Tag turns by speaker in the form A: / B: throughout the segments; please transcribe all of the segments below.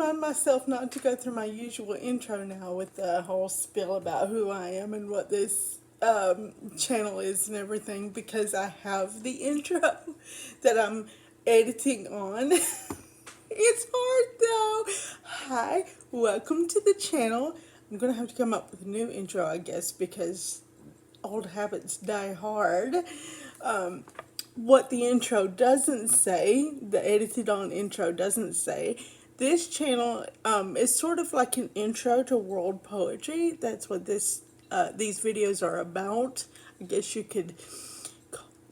A: find myself not to go through my usual intro now with the whole spiel about who I am and what this channel is and everything, because I have the intro that I'm editing on. It's hard though. Hi, welcome to the channel. I'm gonna have to come up with a new intro, I guess, because old habits die hard. What the intro doesn't say, the edited on intro doesn't say, this channel is sort of like an intro to world poetry. That's what these videos are about. I guess you could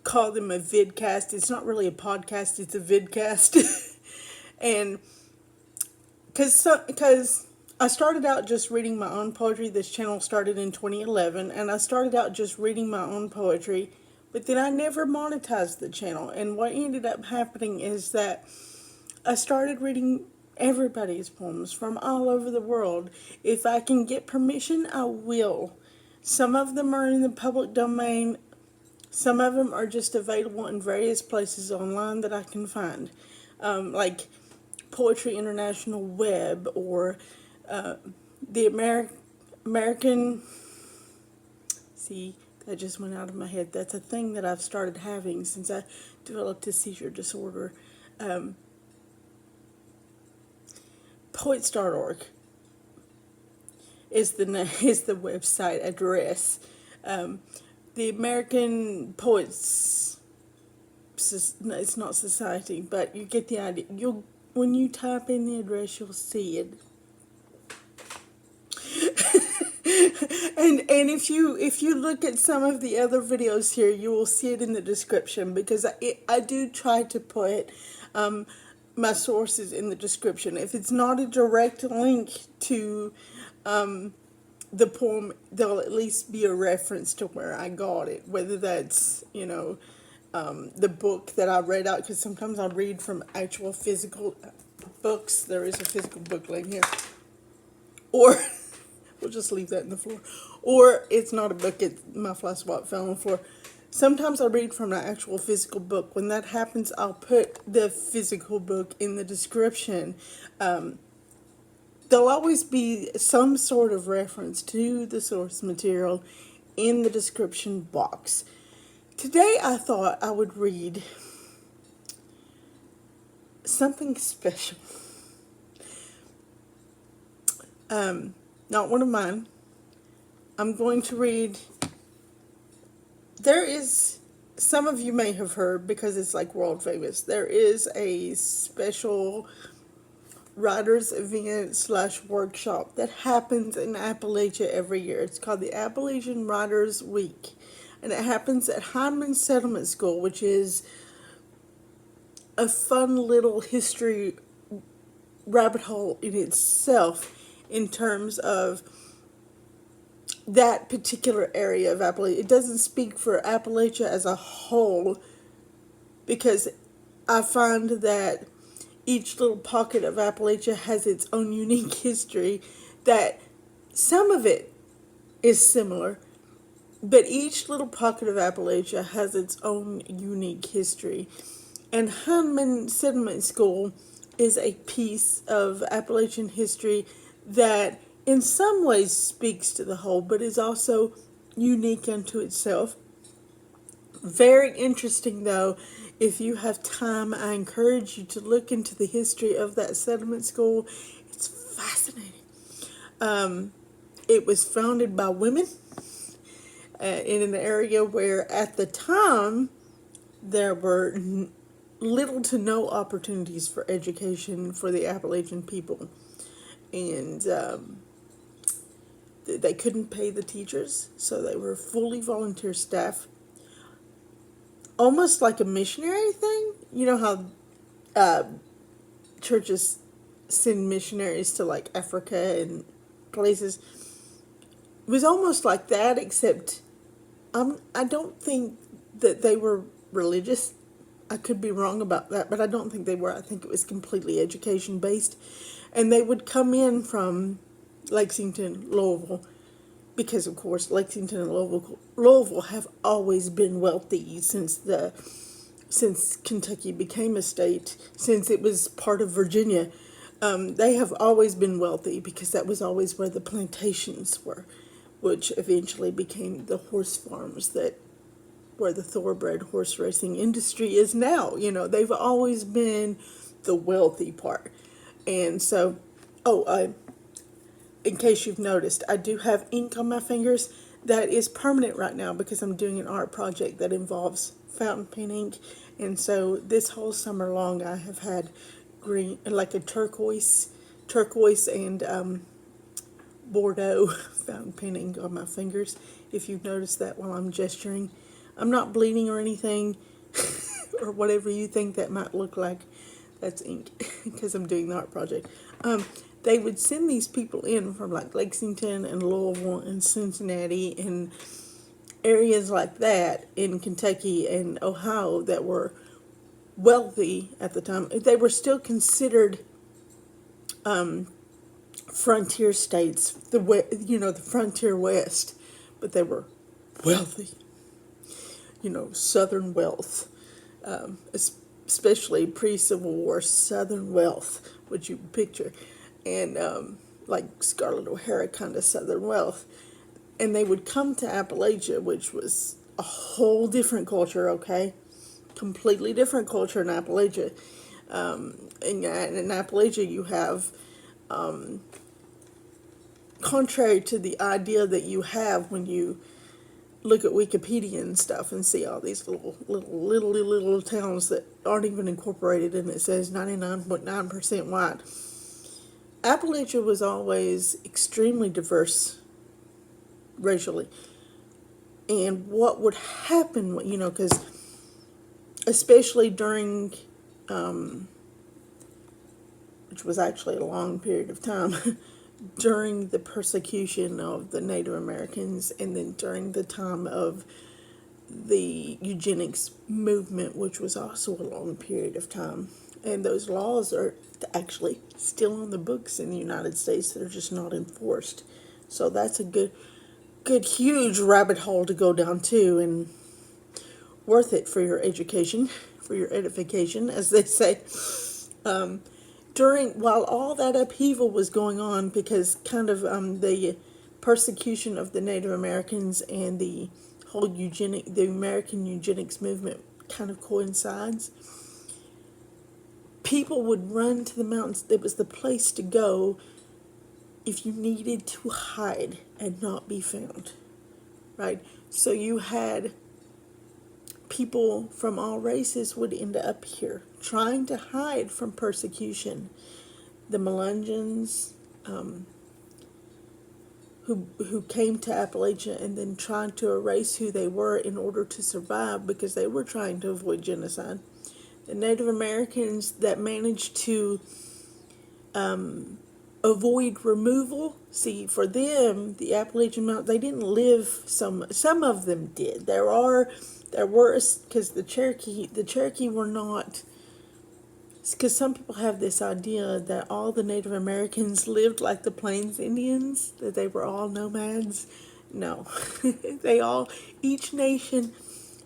A: call them a vidcast. It's not really a podcast, it's a vidcast. And because I started out just reading my own poetry. This channel started in 2011, and I started out just reading my own poetry, but then I never monetized the channel. And what ended up happening is that I started reading everybody's poems from all over the world. If I can get permission, I will. Some of them are in the public domain. Some of them are just available in various places online that I can find, like Poetry International Web, or the American, see, that just went out of my head. That's a thing that I've started having since I developed a seizure disorder. Poets.org is the website address. The American Poets, it's not Society, but you get the idea. When you type in the address, you'll see it. And if you look at some of the other videos here, you will see it in the description, because I do try to put my sources in the description. If it's not a direct link to the poem, there'll at least be a reference to where I got it, whether that's, the book that I read out, because sometimes I read from actual physical books. There is a physical book laying here. Or, we'll just leave that in the floor. Or, it's not a book, my fly swat fell on the floor. Sometimes I read from an actual physical book. When that happens, I'll put the physical book in the description. There'll always be some sort of reference to the source material in the description box. Today I thought I would read something special. Not one of mine. I'm going to read, there is, some of you may have heard, because it's like world famous, there is a special writers event / workshop that happens in Appalachia every year. It's called the Appalachian Writers Week. And it happens at Hyndman Settlement School, which is a fun little history rabbit hole in itself, in terms of that particular area of Appalachia. It doesn't speak for Appalachia as a whole, because I find that each little pocket of Appalachia has its own unique history, that some of it is similar, but each little pocket of Appalachia has its own unique history. And Hyndman Settlement School is a piece of Appalachian history that in some ways speaks to the whole, but is also unique unto itself. Very interesting, though. If you have time, I encourage you to look into the history of that settlement school. It's fascinating. It was founded by women in an area where at the time there were little to no opportunities for education for the Appalachian people. And they couldn't pay the teachers, so they were fully volunteer staff. Almost like a missionary thing. You know how churches send missionaries to like Africa and places. It was almost like that, except I don't think that they were religious. I could be wrong about that, but I don't think they were. I think it was completely education based. And they would come in from Lexington, Louisville, because of course Lexington and Louisville have always been wealthy since Kentucky became a state, since it was part of Virginia. They have always been wealthy because that was always where the plantations were, which eventually became the horse farms that where the thoroughbred horse racing industry is now. They've always been the wealthy part. And so, oh, in case you've noticed, I do have ink on my fingers that is permanent right now because I'm doing an art project that involves fountain pen ink. And so this whole summer long, I have had green, like a turquoise and Bordeaux fountain pen ink on my fingers. If you've noticed that while I'm gesturing, I'm not bleeding or anything, or whatever you think that might look like. That's ink because I'm doing the art project. They would send these people in from like Lexington and Louisville and Cincinnati and areas like that in Kentucky and Ohio that were wealthy at the time. They were still considered frontier states, the frontier West, but they were wealthy. Southern wealth, especially pre-Civil War Southern wealth, which you picture, and like Scarlett O'Hara kind of Southern wealth. And they would come to Appalachia, which was a whole different culture, okay? Completely different culture in Appalachia. And in Appalachia, you have, contrary to the idea that you have when you look at Wikipedia and stuff and see all these little towns that aren't even incorporated and it says 99.9% white. Appalachia was always extremely diverse racially. And what would happen, because especially during, which was actually a long period of time, during the persecution of the Native Americans and then during the time of the eugenics movement, which was also a long period of time. And those laws are actually still on the books in the United States. They're just not enforced. So that's a good, huge rabbit hole to go down to, and worth it for your education, for your edification, as they say. While all that upheaval was going on, because kind of the persecution of the Native Americans and the whole the American eugenics movement kind of coincides, people would run to the mountains. It was the place to go if you needed to hide and not be found, right? So you had people from all races would end up here trying to hide from persecution. The Melungeons, who came to Appalachia and then trying to erase who they were in order to survive because they were trying to avoid genocide. The Native Americans that managed to avoid removal. See, for them, the Appalachian Mountains, they didn't live. Some of them did. There were, because the Cherokee were not. Because some people have this idea that all the Native Americans lived like the Plains Indians, that they were all nomads. No, each nation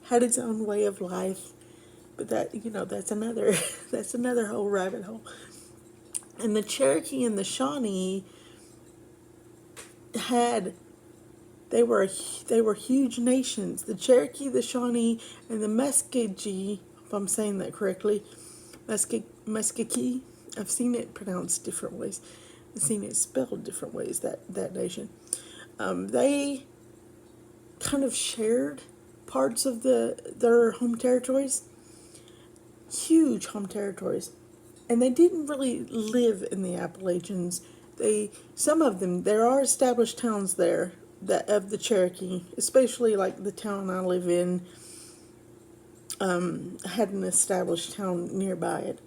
A: had its own way of life, but that's another that's another whole rabbit hole. And the Cherokee and the Shawnee they were huge nations. The Cherokee, the Shawnee, and the Muskogee, if I'm saying that correctly, Muskogee. I've seen it pronounced different ways. I've seen it spelled different ways, that nation. They kind of shared parts of their home territories, huge home territories, and they didn't really live in the Appalachians. Some of them, there are established towns there of the Cherokee, especially like the town I live in. Had an established town nearby it,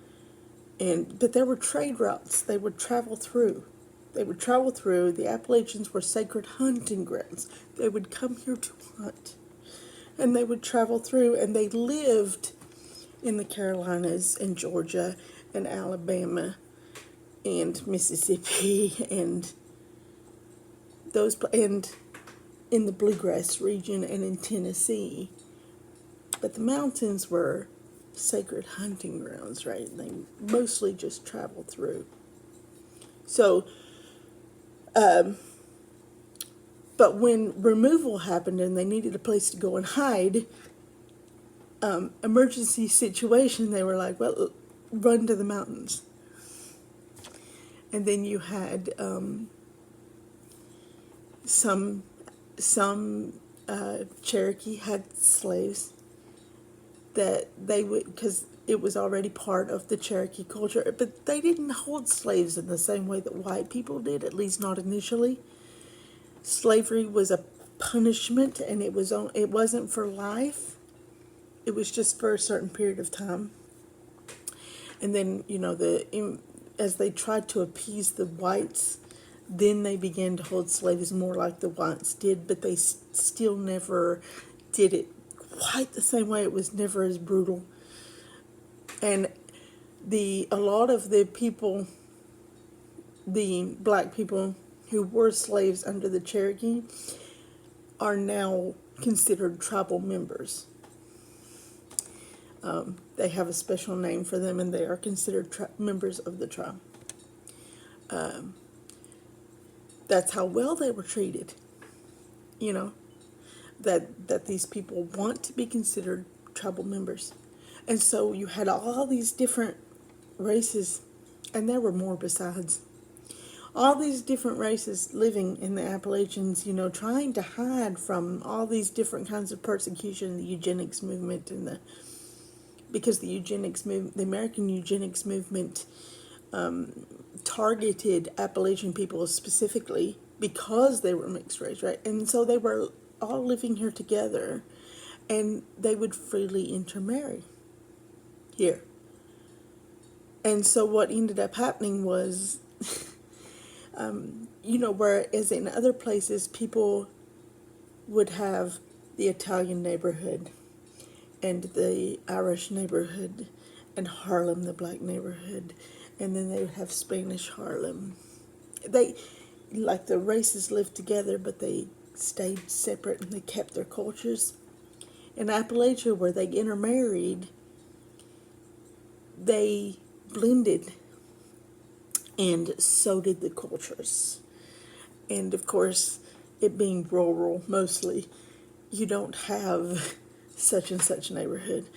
A: but there were trade routes they would travel through. The Appalachians were sacred hunting grounds. They would come here to hunt, and they would travel through, and they lived in the Carolinas and Georgia and Alabama and Mississippi and and in the Bluegrass region and in Tennessee. But the mountains were sacred hunting grounds, right? They mostly just traveled through. So, but when removal happened and they needed a place to go and hide, emergency situation, they were like, well, run to the mountains. And then you had some Cherokee had slaves that they would, because it was already part of the Cherokee culture, but they didn't hold slaves in the same way that white people did, at least not initially. Slavery was a punishment, and it wasn't for life. It was just for a certain period of time. And then, as they tried to appease the whites, then they began to hold slaves more like the whites did, but they still never did it quite the same way. It was never as brutal. And a lot of the people, the black people who were slaves under the Cherokee, are now considered tribal members. They have a special name for them, and they are considered members of the tribe. That's how well they were treated. That these people want to be considered tribal members. And so you had all these different races, and there were more besides. All these different races living in the Appalachians, trying to hide from all these different kinds of persecution, the eugenics movement, because the American eugenics movement targeted Appalachian people specifically because they were mixed race, right? And so they were all living here together, and they would freely intermarry here. And so what ended up happening was, whereas in other places people would have the Italian neighborhood and the Irish neighborhood and Harlem, the black neighborhood, and then they would have Spanish Harlem. The races lived together, but they stayed separate and they kept their cultures. In Appalachia, where they intermarried, they blended, and so did the cultures. And of course, it being rural mostly, you don't have such and such neighborhood.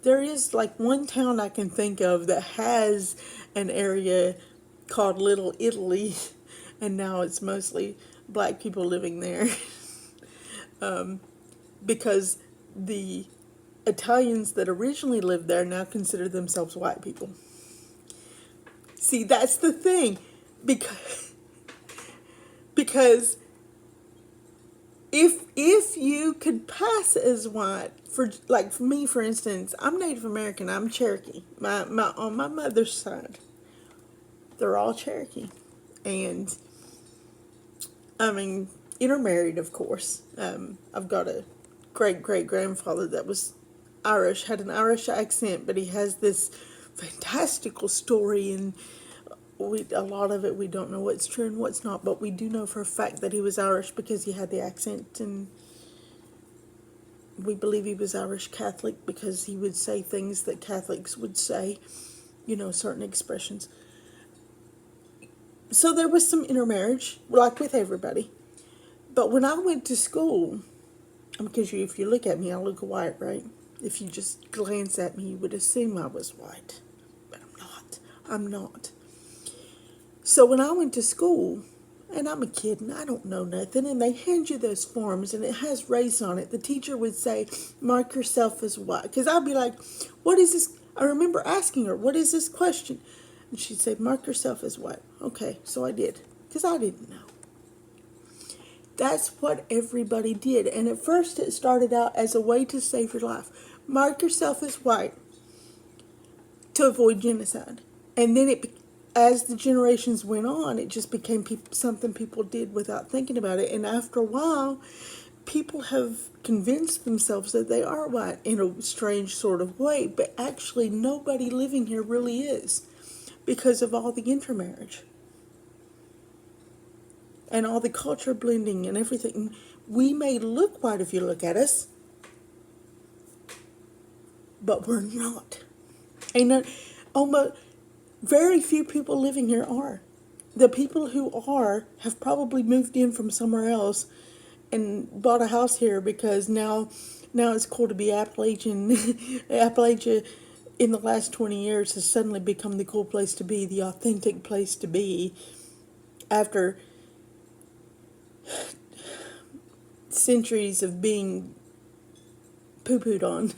A: There is like one town I can think of that has an area called Little Italy, and now it's mostly black people living there. Because the Italians that originally lived there now consider themselves white people. See, that's the thing, because if you could pass as white, for me, for instance, I'm Native American, I'm Cherokee. On my mother's side, they're all Cherokee, and intermarried, of course. I've got a great-great-grandfather that was Irish, had an Irish accent, but he has this fantastical story, and a lot of it we don't know what's true and what's not, but we do know for a fact that he was Irish because he had the accent, and we believe he was Irish Catholic because he would say things that Catholics would say, certain expressions. So there was some intermarriage, like with everybody. But when I went to school, because if you look at me, I look white, right? If you just glance at me, you would assume I was white. But I'm not. So when I went to school, and I'm a kid and I don't know nothing, and they hand you those forms and it has race on it, the teacher would say, mark yourself as white. Because I'd be like, what is this? I remember asking her, what is this question? And she'd say, mark yourself as white. Okay, so I did, because I didn't know. That's what everybody did. And at first it started out as a way to save your life. Mark yourself as white to avoid genocide. And then as the generations went on, it just became something people did without thinking about it. And after a while, people have convinced themselves that they are white in a strange sort of way. But actually, nobody living here really is, because of all the intermarriage and all the culture blending and everything. We may look white if you look at us, but we're not. Almost very few people living here are. the people who are have probably moved in from somewhere else and bought a house here because now it's cool to be Appalachian. Appalachia in the last 20 years has suddenly become the cool place to be, the authentic place to be after centuries of being poo-pooed on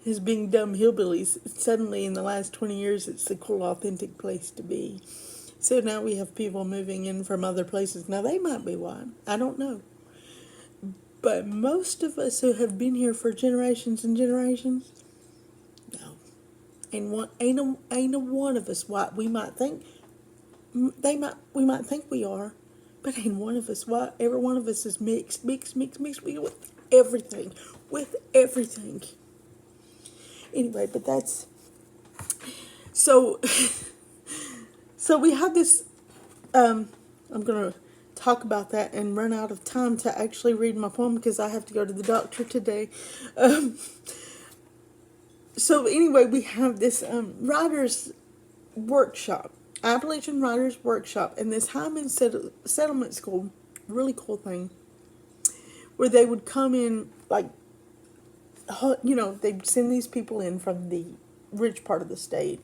A: as being dumb hillbillies. Suddenly in the last 20 years it's the cool authentic place to be. So now we have people moving in from other places. Now they might be white, I don't know. But most of us who have been here for generations and generations, no. Ain't a one of us white. We might think we might think we are, but ain't one of us white. Every one of us is mixed with everything. With everything. Anyway, but that's so so we have this I'm gonna talk about that and run out of time to actually read my poem because I have to go to the doctor today. So anyway, we have this writer's workshop, Appalachian Writers Workshop, and this Hyman Settlement School, really cool thing, where they would come in, like, they'd send these people in from the rich part of the state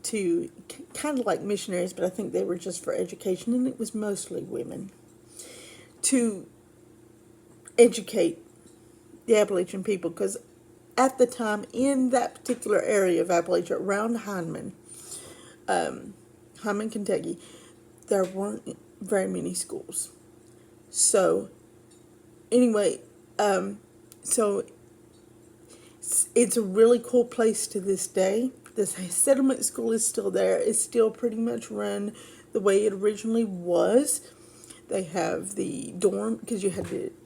A: to kind of like missionaries, but I think they were just for education, and it was mostly women, to educate the Appalachian people, because at the time in that particular area of Appalachia around Hyman, Kentucky, there weren't very many schools. So anyway, so it's a really cool place to this day. This settlement school is still there. It's still pretty much run the way it originally was. They have the dorm, because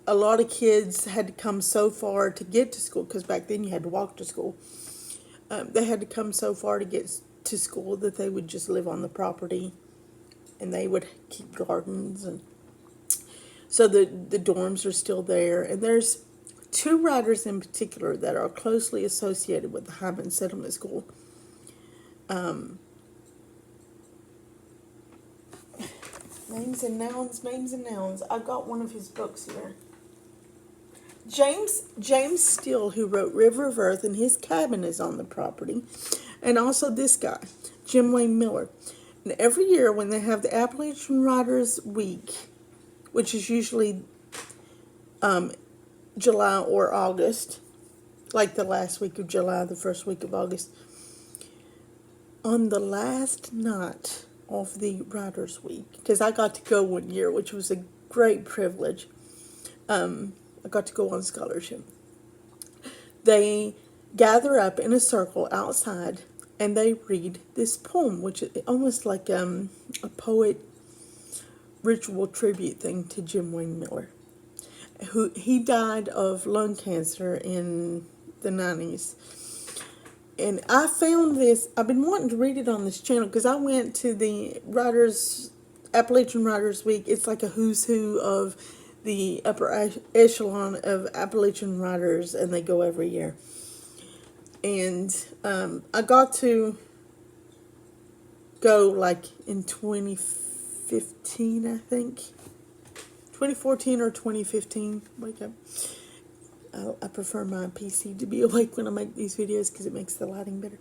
A: a lot of kids had to come so far to get to school, because back then you had to walk to school. They had to come so far to get to school that they would just live on the property, and they would keep gardens. And so the dorms are still there. And there's two writers in particular that are closely associated with the Hyman Settlement School. Names and nouns. I've got one of his books here. James Steele, who wrote River of Earth, and his cabin is on the property. And also this guy, Jim Wayne Miller. And every year when they have the Appalachian Writers Week, which is usually July or August, like the last week of July, the first week of August, on the last night of the Writers Week, because I got to go one year, which was a great privilege. I got to go on scholarship. They gather up in a circle outside and they read this poem, which is almost like a poet ritual tribute thing to Jim Wayne Miller. He died of lung cancer in the 90s. And I found this, I've been wanting to read it on this channel because I went to the Appalachian Writers Week. It's like a who's who of the upper echelon of Appalachian writers, and they go every year. And I got to go like in 2015, I think. 2014 or 2015. Wake up. I prefer my PC to be awake when I make these videos because it makes the lighting better.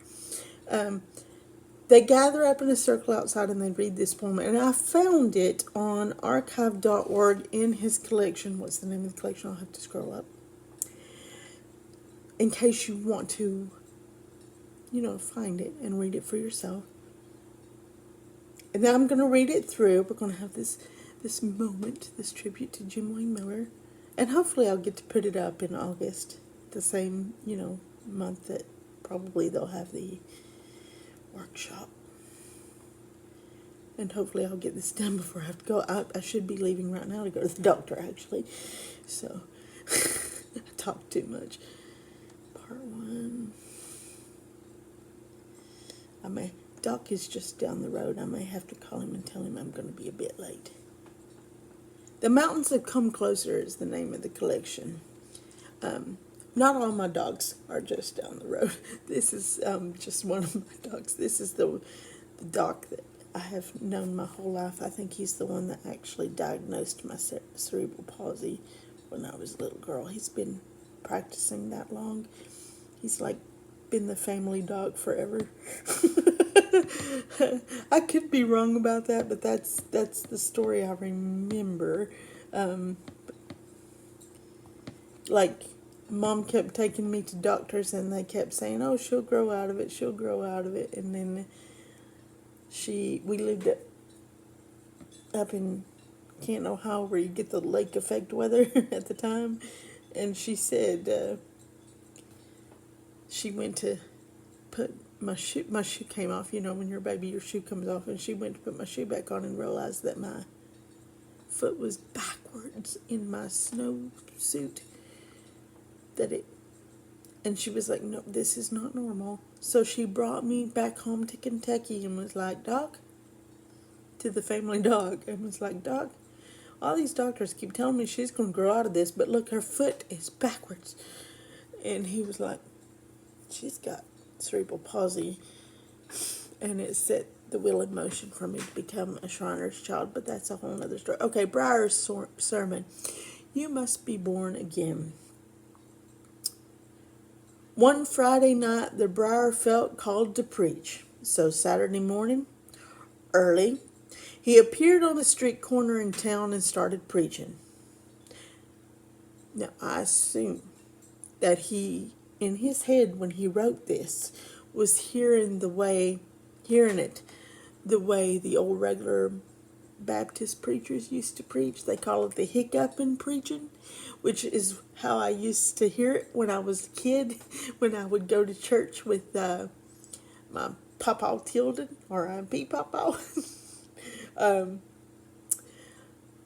A: They gather up in a circle outside and they read this poem. And I found it on archive.org in his collection. What's the name of the collection? I'll have to scroll up. In case you want to, find it and read it for yourself. And then I'm going to read it through. We're going to have this moment, this tribute to Jim Wayne Miller. And hopefully I'll get to put it up in August, the same, month that probably they'll have the workshop. And hopefully I'll get this done before I have to go. I should be leaving right now to go to the doctor, actually. So, I talk too much. Part 1. Doc is just down the road. I may have to call him and tell him I'm going to be a bit late. The Mountains Have Come Closer is the name of the collection. Not all my dogs are just down the road. This is just one of my dogs. This is the doc that I have known my whole life. I think he's the one that actually diagnosed my cerebral palsy when I was a little girl. He's been practicing that long. He's like been the family dog forever. I could be wrong about that, but that's the story I remember. Um, like, Mom kept taking me to doctors, and they kept saying, "Oh, she'll grow out of it. She'll grow out of it." And then we lived up in Canton, Ohio, where you get the lake effect weather at the time, and she said she went to put my shoe came off. You know, when you're a baby, your shoe comes off, and she went to put my shoe back on and realized that my foot was backwards in my snowsuit. And she was like, "No, this is not normal." So she brought me back home to Kentucky and was like, "Doc," to the family dog, and was like, "Doc, all these doctors keep telling me she's going to grow out of this, but look, her foot is backwards." And he was like, "She's got cerebral palsy," and it set the wheel in motion for me to become a Shriner's child, but that's a whole other story. Okay, Briar's sermon. You must be born again. One Friday night, the Briar felt called to preach. So Saturday morning, early, he appeared on a street corner in town and started preaching. Now, I assume that he, in his head when he wrote this, was hearing it the way the old regular Baptist preachers used to preach. They call it the hiccuping preaching, which is how I used to hear it when I was a kid, when I would go to church with my Papa Tilden, R.I.P. Papa.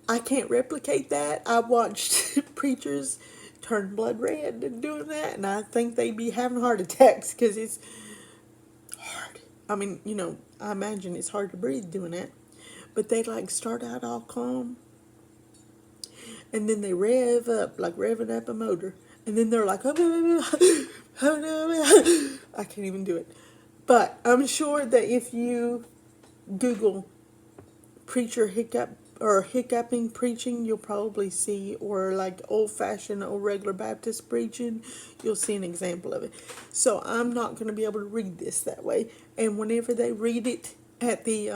A: I can't replicate that. I watched preachers turn blood red and doing that, and I think they'd be having heart attacks because it's hard. I mean, I imagine it's hard to breathe doing that. But they start out all calm, and then they rev up, like revving up a motor, and then they're like, I can't even do it. But I'm sure that if you Google preacher hiccup or hiccuping preaching, you'll probably see, or like old-fashioned or regular Baptist preaching, you'll see an example of it. So I'm not going to be able to read this that way. And whenever they read it at the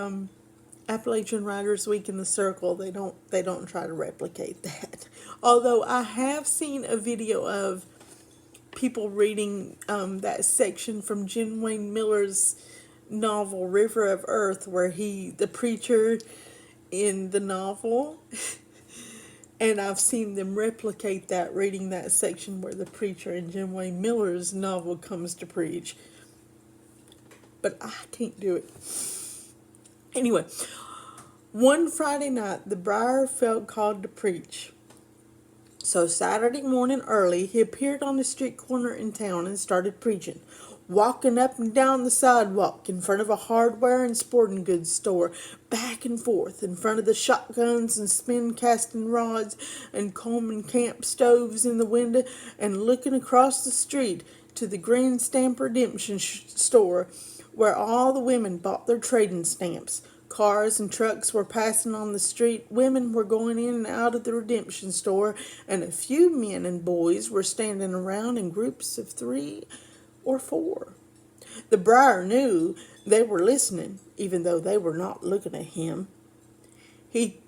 A: Appalachian Writers Week in the Circle, they don't try to replicate that. Although I have seen a video of people reading that section from Jen Wayne Miller's novel River of Earth, where the preacher in the novel, and I've seen them replicate that, reading that section where the preacher in Jen Wayne Miller's novel comes to preach. But I can't do it. Anyway, one Friday night, the Briar felt called to preach. So Saturday morning early, he appeared on the street corner in town and started preaching, walking up and down the sidewalk in front of a hardware and sporting goods store, back and forth in front of the shotguns and spin casting rods and Coleman camp stoves in the window, and looking across the street to the Green Stamp Redemption store, where all the women bought their trading stamps. Cars and trucks were passing on the street, women were going in and out of the redemption store, and a few men and boys were standing around in groups of 3 or 4. The Briar knew they were listening, even though they were not looking at him. He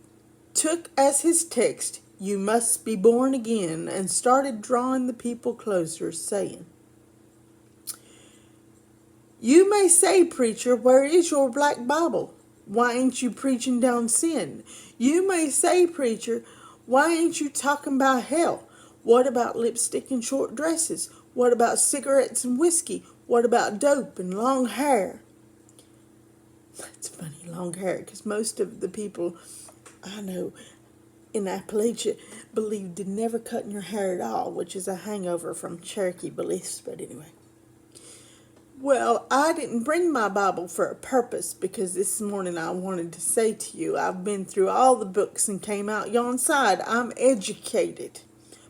A: took as his text, "You must be born again," and started drawing the people closer, saying, "You may say, preacher, where is your black Bible? Why ain't you preaching down sin? You may say, preacher, why ain't you talking about hell? What about lipstick and short dresses? What about cigarettes and whiskey? What about dope and long hair?" It's funny, long hair, because most of the people I know in Appalachia believed in never cutting your hair at all, which is a hangover from Cherokee beliefs, but anyway. Well, I didn't bring my Bible for a purpose, because this morning I wanted to say to you, I've been through all the books and came out yon side. I'm educated,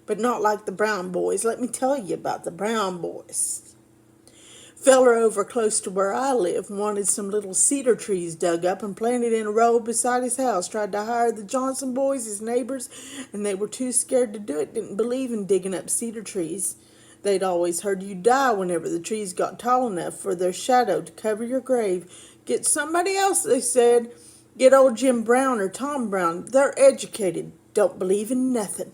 A: but not like the brown boys. Let me tell you about the brown boys. Feller over close to where I live wanted some little cedar trees dug up and planted in a row beside his house. Tried to hire the Johnson boys, his neighbors, and they were too scared to do it. Didn't believe in digging up cedar trees. They'd always heard you die whenever the trees got tall enough for their shadow to cover your grave. Get somebody else, they said. Get old Jim Brown or Tom Brown. They're educated. Don't believe in nothing.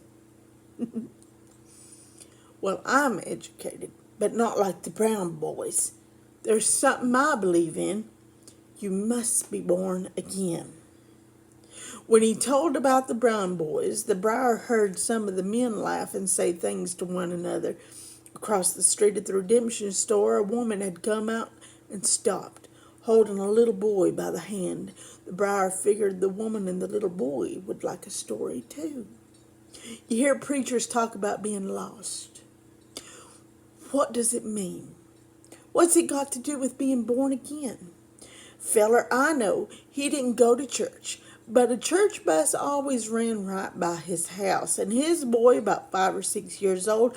A: Well, I'm educated, but not like the Brown boys. There's something I believe in. You must be born again. When he told about the Brown boys, the Briar heard some of the men laugh and say things to one another. Across the street at the redemption store, a woman had come out and stopped, holding a little boy by the hand. The Briar figured the woman and the little boy would like a story too. You hear preachers talk about being lost. What does it mean? What's it got to do with being born again? Feller I know, he didn't go to church, but a church bus always ran right by his house, and his boy, about 5 or 6 years old,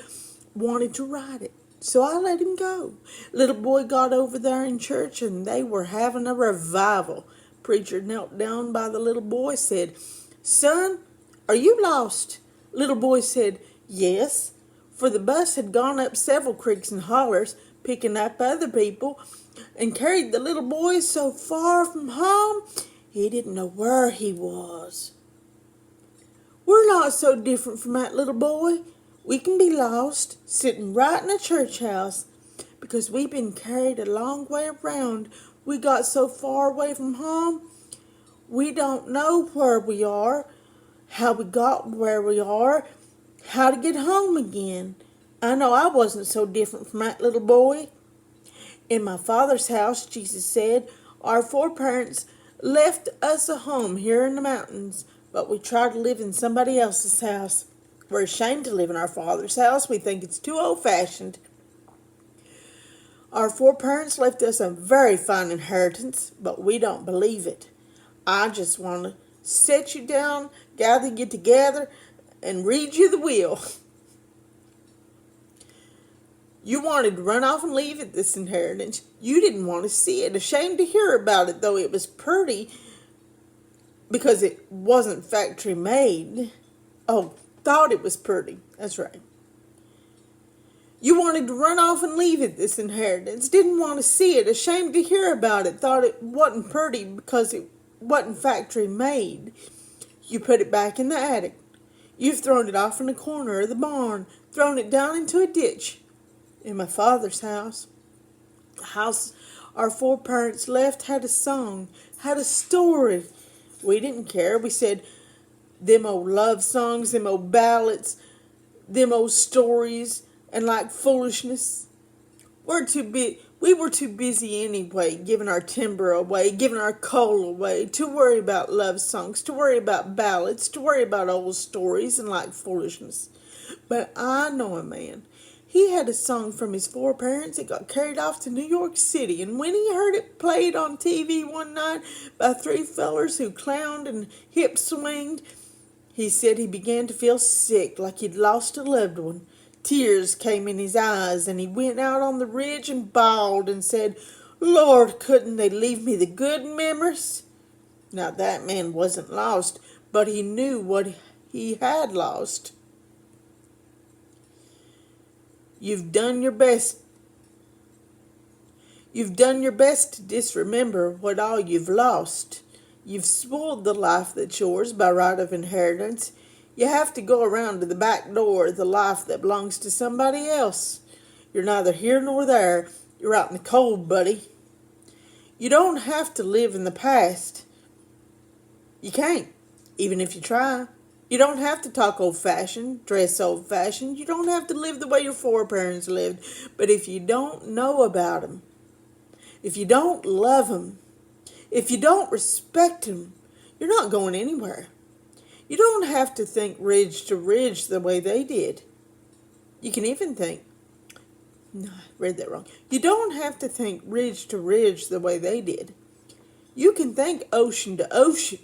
A: wanted to ride it. So I let him go. Little boy got over there in church, and they were having a revival. Preacher knelt down by the little boy, said, "Son, are you lost?" Little boy said, "Yes," for the bus had gone up several creeks and hollers, picking up other people, and carried the little boy so far from home, he didn't know where he was. We're not so different from that little boy. We can be lost, sitting right in a church house, because we've been carried a long way around. We got so far away from home, we don't know where we are, how we got where we are, how to get home again. I know I wasn't so different from that little boy. In my Father's house, Jesus said, our foreparents left us a home here in the mountains, but we tried to live in somebody else's house. We're ashamed to live in our Father's house. We think it's too old-fashioned. Our foreparents left us a very fine inheritance, but we don't believe it. I just want to set you down, gather you together, and read you the will. You wanted to run off and leave it, this inheritance. You didn't want to see it. Ashamed to hear about it, though it was pretty, because it wasn't factory made. Oh, thought it was pretty. That's right. You wanted to run off and leave it, this inheritance. Didn't want to see it. Ashamed to hear about it. Thought it wasn't pretty because it wasn't factory made. You put it back in the attic. You've thrown it off in the corner of the barn. Thrown it down into a ditch. In my Father's house. The house our foreparents left had a song. Had a story. We didn't care. We said, them old love songs, them old ballads, them old stories, and like foolishness. We were too busy anyway, giving our timber away, giving our coal away, to worry about love songs, to worry about ballads, to worry about old stories and like foolishness. But I know a man. He had a song from his foreparents. It got carried off to New York City, and when he heard it played on TV one night by 3 fellers who clowned and hip swinged, he said he began to feel sick, like he'd lost a loved one. Tears came in his eyes, and he went out on the ridge and bawled and said, Lord, couldn't they leave me the good memories? Now that man wasn't lost, but he knew what he had lost. You've done your best. You've done your best to disremember what all you've lost. You've spoiled the life that's yours by right of inheritance. You have to go around to the back door of the life that belongs to somebody else. You're neither here nor there. You're out in the cold, buddy. You don't have to live in the past. You can't, even if you try. You don't have to talk old-fashioned, dress old-fashioned. You don't have to live the way your foreparents lived. But if you don't know about them, if you don't love them, if you don't respect them, you're not going anywhere. You don't have to think ridge to ridge the way they did. You can even think, no, I read that wrong. You don't have to think ridge to ridge the way they did. You can think ocean to ocean.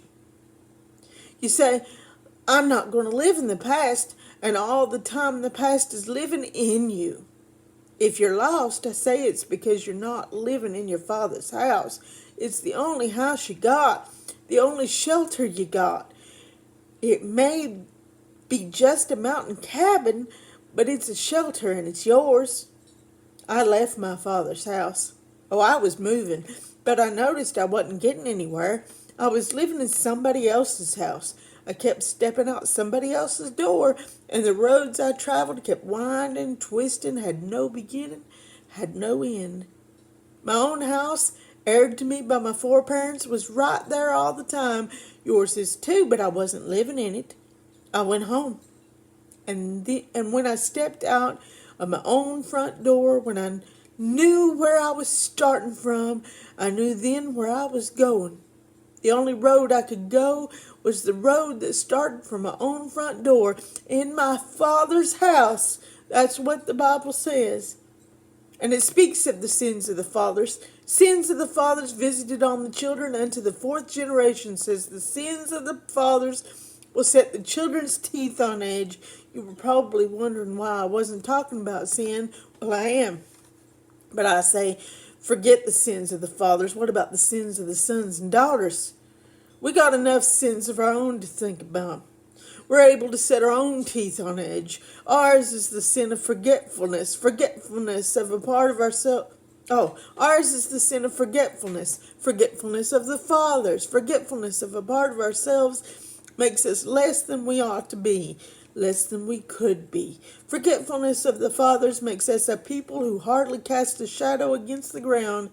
A: You say, I'm not going to live in the past, and all the time the past is living in you. If you're lost, I say it's because you're not living in your Father's house. It's the only house you got, the only shelter you got. It may be just a mountain cabin, but it's a shelter and it's yours. I left my father's house. Oh, I was moving, but I noticed I wasn't getting anywhere. I was living in somebody else's house. I kept stepping out somebody else's door, and the roads I traveled kept winding, twisting, had no beginning, had no end. My own house, heired to me by my foreparents, was right there all the time. Yours is too, but I wasn't living in it. I went home. And when I stepped out of my own front door, when I knew where I was starting from, I knew then where I was going. The only road I could go was the road that started from my own front door in my Father's house. That's what the Bible says. And it speaks of the sins of the fathers. Sins of the fathers visited on the children unto the fourth generation, says the sins of the fathers will set the children's teeth on edge. You were probably wondering why I wasn't talking about sin. Well, I am. But I say, forget the sins of the fathers. What about the sins of the sons and daughters? We got enough sins of our own to think about. We're able to set our own teeth on edge. Ours is the sin of forgetfulness of a part of ourselves. Oh, ours is the sin of forgetfulness of the fathers, forgetfulness of a part of ourselves makes us less than we ought to be, less than we could be. Forgetfulness of the fathers makes us a people who hardly cast a shadow against the ground.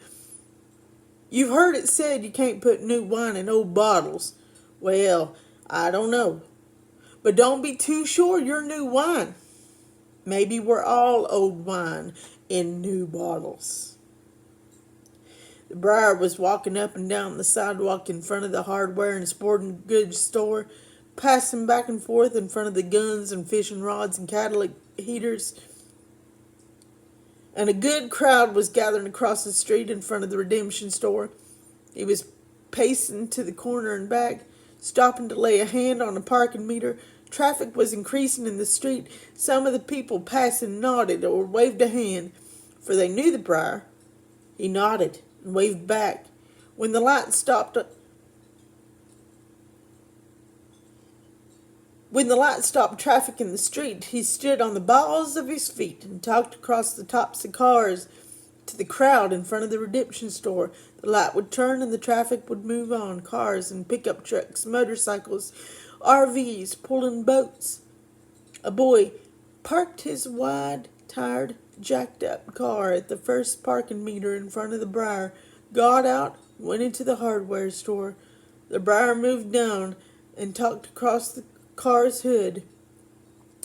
A: You've heard it said you can't put new wine in old bottles. Well, I don't know. But don't be too sure you're new wine. Maybe we're all old wine in new bottles. The Briar was walking up and down the sidewalk in front of the hardware and sporting goods store, passing back and forth in front of the guns and fishing rods and catalytic heaters. And a good crowd was gathering across the street in front of the Redemption store. He was pacing to the corner and back, stopping to lay a hand on a parking meter. Traffic was increasing in the street. Some of the people passing nodded or waved a hand, for they knew the Briar. He nodded and waved back. When the light stopped traffic in the street, he stood on the balls of his feet and talked across the tops of cars to the crowd in front of the Redemption store. The light would turn and the traffic would move on. Cars and pickup trucks, motorcycles, RVs, pulling boats. A boy parked his wide, tired, jacked-up car at the first parking meter in front of the Briar, got out, went into the hardware store. The Briar moved down and talked across the car's hood.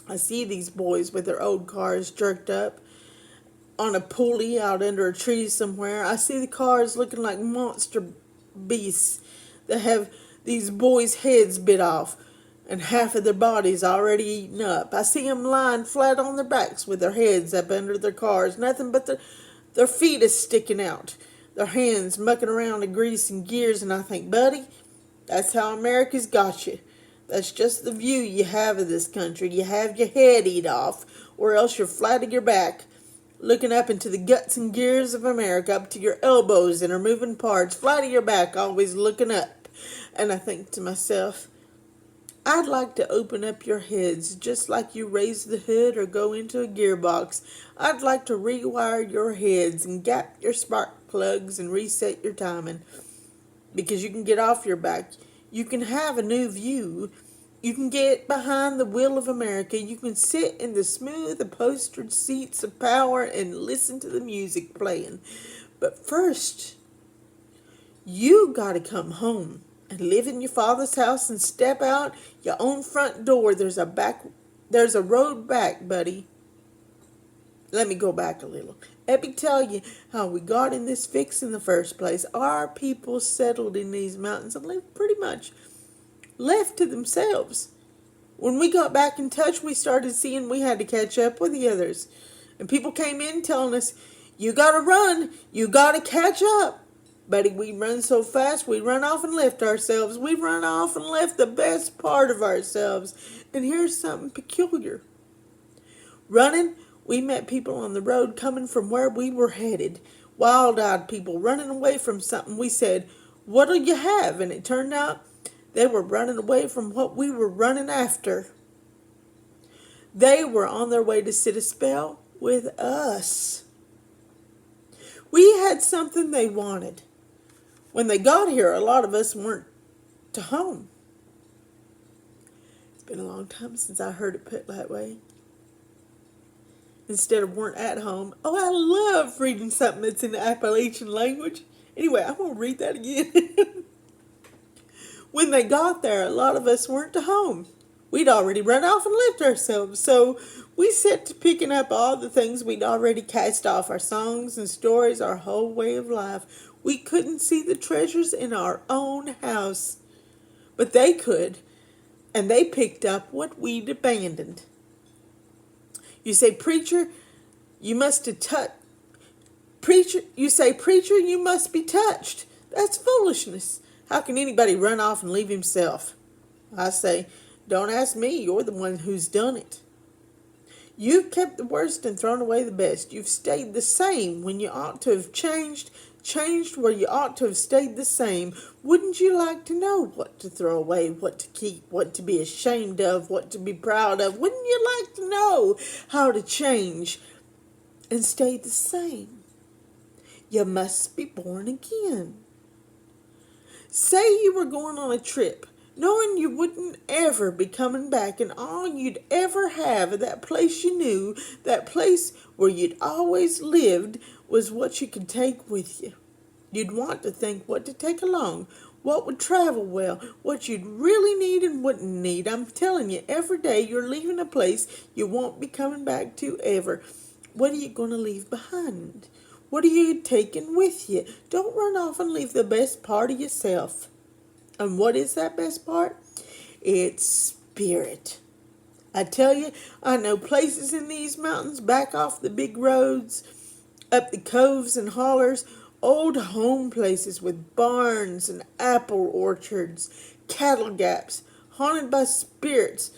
A: I see these boys with their old cars jerked up on a pulley out under a tree somewhere. I see the cars looking like monster beasts that have these boys' heads bit off and half of their bodies already eaten up. I see them lying flat on their backs with their heads up under their cars, nothing but their feet is sticking out, their hands mucking around in grease and gears, and I think, buddy, that's how America's got you. That's just the view you have of this country. You have your head eat off, or else you're flat on your back, looking up into the guts and gears of America, up to your elbows in her moving parts, flat on your back, always looking up. And I think to myself, I'd like to open up your heads just like you raise the hood or go into a gearbox. I'd like to rewire your heads and gap your spark plugs and reset your timing. Because you can get off your back. You can have a new view. You can get behind the wheel of America. You can sit in the smooth upholstered seats of power and listen to the music playing. But first, you gotta come home and live in your father's house and step out your own front door. There's a road back, buddy. Let me go back a little. Let me tell you how we got in this fix in the first place. Our people settled in these mountains and lived pretty much left to themselves. When we got back in touch, we started seeing we had to catch up with the others. And people came in telling us, you gotta run, you gotta catch up. Buddy, we run so fast, we run off and left ourselves. We run off and left the best part of ourselves. And here's something peculiar. Running We met people on the road coming from where we were headed. Wild-eyed people running away from something. We said, "What'll you have?" And it turned out they were running away from what we were running after. They were on their way to sit a spell with us. We had something they wanted. When they got here, a lot of us weren't to home. It's been a long time since I heard it put that way. Instead of weren't at home. Oh, I love reading something that's in the Appalachian language. Anyway, I'm going to read that again. When they got there, a lot of us weren't to home. We'd already run off and left ourselves, so we set to picking up all the things we'd already cast off, our songs and stories, our whole way of life. We couldn't see the treasures in our own house, but they could, and they picked up what we'd abandoned. You say, "Preacher, you must have touched." You say, "Preacher, you must be touched." That's foolishness. How can anybody run off and leave himself? I say, don't ask me. You're the one who's done it. You've kept the worst and thrown away the best. You've stayed the same when you ought to have changed where you ought to have stayed the same. Wouldn't you like to know what to throw away, what to keep, what to be ashamed of, what to be proud of? Wouldn't you like to know how to change and stay the same? You must be born again. Say you were going on a trip, knowing you wouldn't ever be coming back, and all you'd ever have of that place you knew, that place where you'd always lived, was what you could take with you. You'd want to think what to take along, what would travel well, what you'd really need and wouldn't need. I'm telling you, every day you're leaving a place you won't be coming back to ever. What are you going to leave behind? What are you taking with you? Don't run off and leave the best part of yourself. And what is that best part? It's spirit. I tell you, I know places in these mountains, back off the big roads, up the coves and hollers, old home places with barns and apple orchards, cattle gaps, haunted by spirits.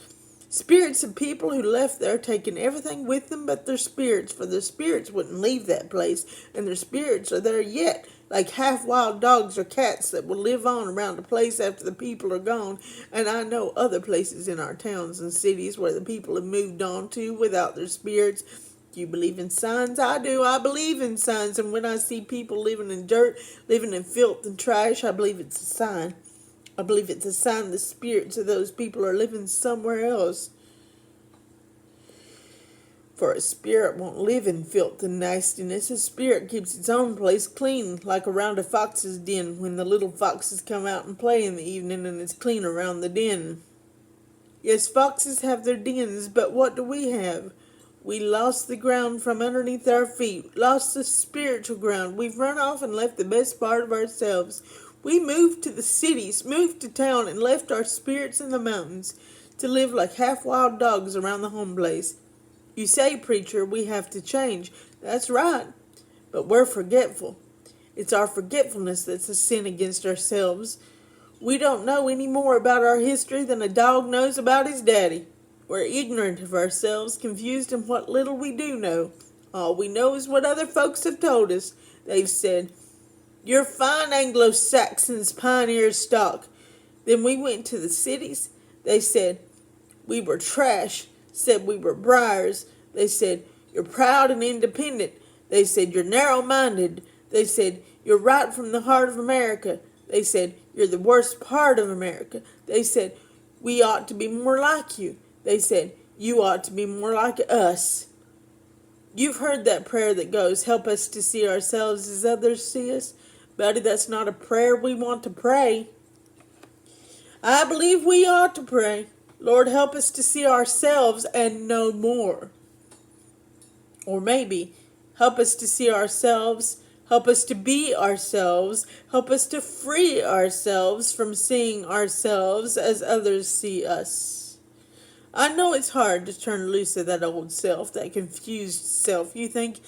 A: Spirits of people who left there, taking everything with them but their spirits, for their spirits wouldn't leave that place, and their spirits are there yet, like half-wild dogs or cats that will live on around the place after the people are gone. And I know other places in our towns and cities where the people have moved on to without their spirits. Do you believe in signs? I do. I believe in signs, and when I see people living in dirt, living in filth and trash, I believe it's a sign. I believe it's a sign the spirits of those people are living somewhere else. For a spirit won't live in filth and nastiness. A spirit keeps its own place clean, like around a fox's den, when the little foxes come out and play in the evening and it's clean around the den. Yes, foxes have their dens, but what do we have? We lost the ground from underneath our feet, lost the spiritual ground. We've run off and left the best part of ourselves. We moved to the cities, moved to town, and left our spirits in the mountains to live like half-wild dogs around the home place. You say, preacher, we have to change. That's right, but we're forgetful. It's our forgetfulness that's a sin against ourselves. We don't know any more about our history than a dog knows about his daddy. We're ignorant of ourselves, confused in what little we do know. All we know is what other folks have told us. They've said, "You're fine Anglo-Saxons, pioneer stock." Then we went to the cities. They said we were trash, said we were briars. They said, "You're proud and independent." They said, "You're narrow-minded." They said, "You're right from the heart of America." They said, "You're the worst part of America." They said, "We ought to be more like you." They said, "You ought to be more like us." You've heard that prayer that goes, "Help us to see ourselves as others see us." Buddy, that's not a prayer we want to pray. I believe we ought to pray, "Lord, help us to see ourselves and no more." Or maybe, "Help us to see ourselves, help us to be ourselves, help us to free ourselves from seeing ourselves as others see us." I know it's hard to turn loose of that old self, that confused self. You think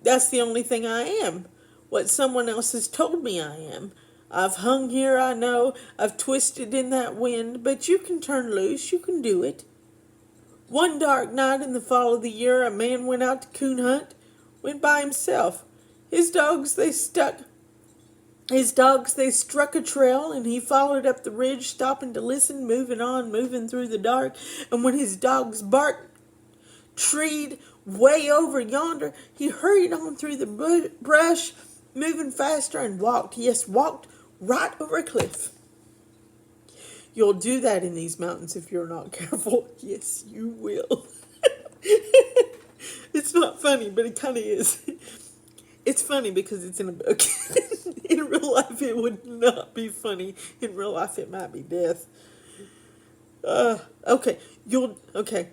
A: that's the only thing I am, what someone else has told me I am. I've hung here, I know, I've twisted in that wind, but you can turn loose, you can do it. One dark night in the fall of the year, a man went out to coon hunt, went by himself. His dogs, they stuck His dogs, they struck a trail, and he followed up the ridge, stopping to listen, moving on, moving through the dark. And when his dogs barked, treed way over yonder, he hurried on through the brush, moving faster, and walked, yes, walked right over a cliff. You'll do that in these mountains if you're not careful. Yes, you will. It's not funny, but it kind of is. It's funny because it's in a book. In real life, it would not be funny. In real life, it might be death. Okay. Okay.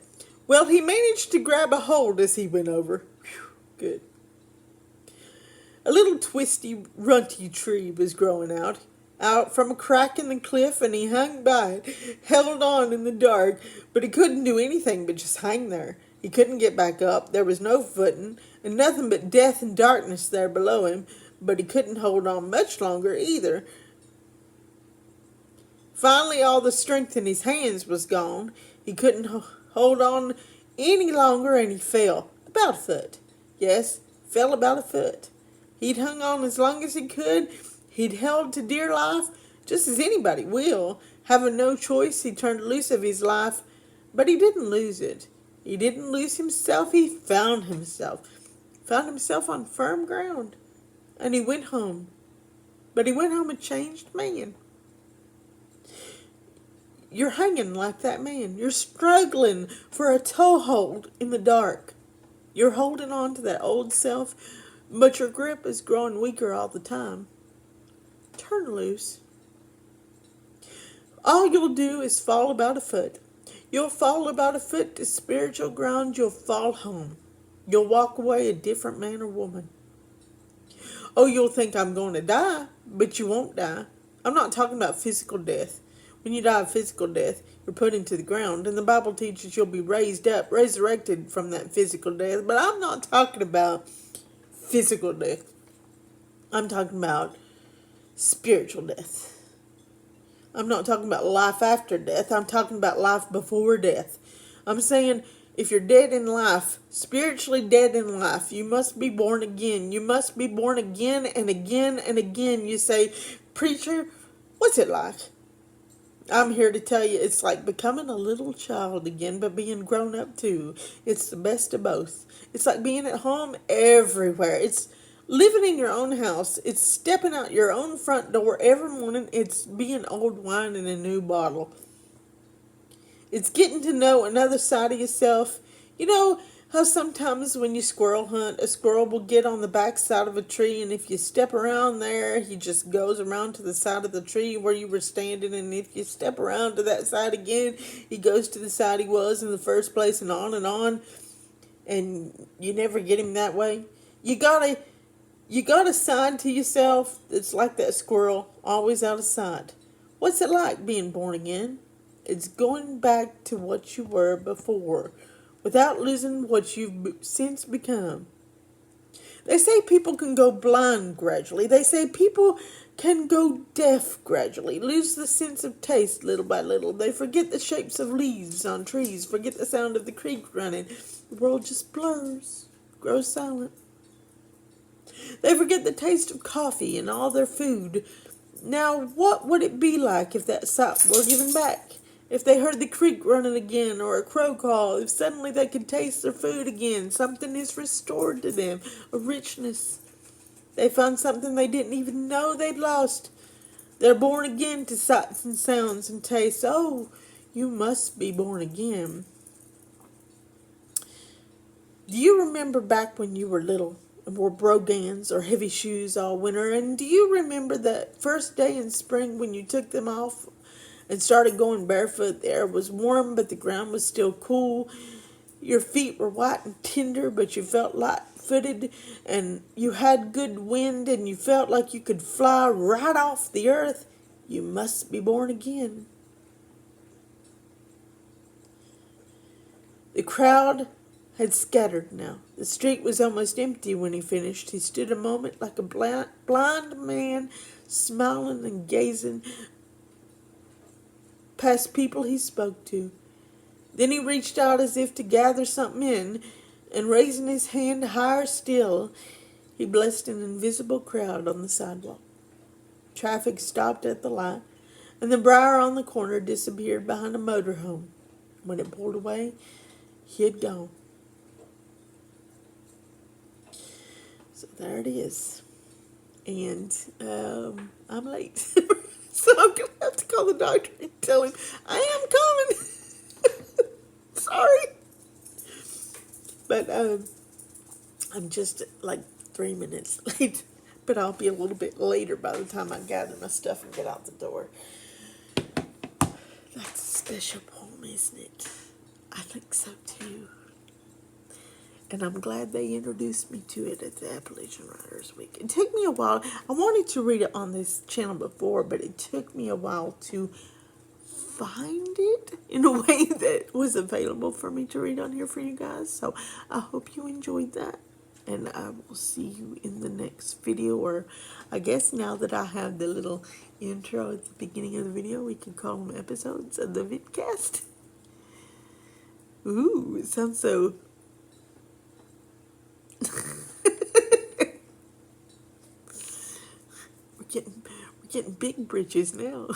A: Well, he managed to grab a hold as he went over. Whew, good. A little twisty, runty tree was growing out from a crack in the cliff, and he hung by it, held on in the dark, but he couldn't do anything but just hang there. He couldn't get back up. There was no footing, and nothing but death and darkness there below him, but he couldn't hold on much longer either. Finally, all the strength in his hands was gone. He couldn't hold on any longer, and he fell about a foot. Yes, fell about a foot. He'd hung on as long as he could. He'd held to dear life, just as anybody will. Having no choice, he turned loose of his life, but he didn't lose it. He didn't lose himself. He found himself on firm ground, and he went home. But he went home a changed man. You're hanging like that man. You're struggling for a toehold in the dark. You're holding on to that old self, but your grip is growing weaker all the time. Turn loose. All you'll do is fall about a foot. You'll fall about a foot to spiritual ground. You'll fall home. You'll walk away a different man or woman. Oh, you'll think I'm going to die, but you won't die. I'm not talking about physical death. When you die of physical death, you're put into the ground, and the Bible teaches you'll be raised up, resurrected from that physical death. But I'm not talking about physical death. I'm talking about spiritual death. I'm not talking about life after death. I'm talking about life before death. I'm saying if you're dead in life, spiritually dead in life, you must be born again. You must be born again and again and again. You say, preacher, what's it like? I'm here to tell you it's like becoming a little child again, but being grown up too. It's the best of both. It's like being at home everywhere. It's living in your own house. It's stepping out your own front door every morning. It's being old wine in a new bottle. It's getting to know another side of yourself. You know how sometimes when you squirrel hunt, a squirrel will get on the back side of a tree, and if you step around there, he just goes around to the side of the tree where you were standing, and if you step around to that side again, he goes to the side he was in the first place, and on, and you never get him that way. You got a side to yourself that's like that squirrel, always out of sight. What's it like being born again? It's going back to what you were before, without losing what you've since become. They say people can go blind gradually. They say people can go deaf gradually, lose the sense of taste little by little. They forget the shapes of leaves on trees, forget the sound of the creek running. The world just blurs, grows silent. They forget the taste of coffee and all their food. Now, what would it be like if that sight were given back? If they heard the creek running again, or a crow call, if suddenly they could taste their food again, something is restored to them, a richness. They find something they didn't even know they'd lost. They're born again to sights and sounds and tastes. Oh, you must be born again. Do you remember back when you were little and wore brogans or heavy shoes all winter? And do you remember that first day in spring when you took them off and started going barefoot? The air was warm, but the ground was still cool. Your feet were white and tender, but you felt light-footed, and you had good wind, and you felt like you could fly right off the earth. You must be born again. The crowd had scattered now. The street was almost empty when he finished. He stood a moment like a blind man, smiling and gazing past people he spoke to. Then he reached out as if to gather something in, and raising his hand higher still, he blessed an invisible crowd on the sidewalk. Traffic stopped at the light, and the Briar on the corner disappeared behind a motorhome. When it pulled away, he had gone. So there it is. And I'm late. So I'm going to have to call the doctor and tell him I am coming. Sorry. But I'm just like 3 minutes late. But I'll be a little bit later by the time I gather my stuff and get out the door. That's a special poem, isn't it? I think so too. And I'm glad they introduced me to it at the Appalachian Writers Week. It took me a while. I wanted to read it on this channel before, but it took me a while to find it in a way that was available for me to read on here for you guys. So I hope you enjoyed that. And I will see you in the next video, or I guess now that I have the little intro at the beginning of the video, we can call them episodes of the vidcast. Ooh, it sounds so... we're getting big bridges now.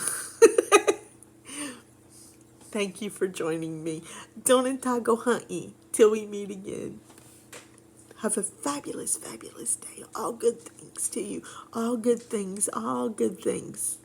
A: Thank you for joining me. Don't go hunting till we meet again. Have a fabulous, fabulous day. All good things to you. All good things. All good things.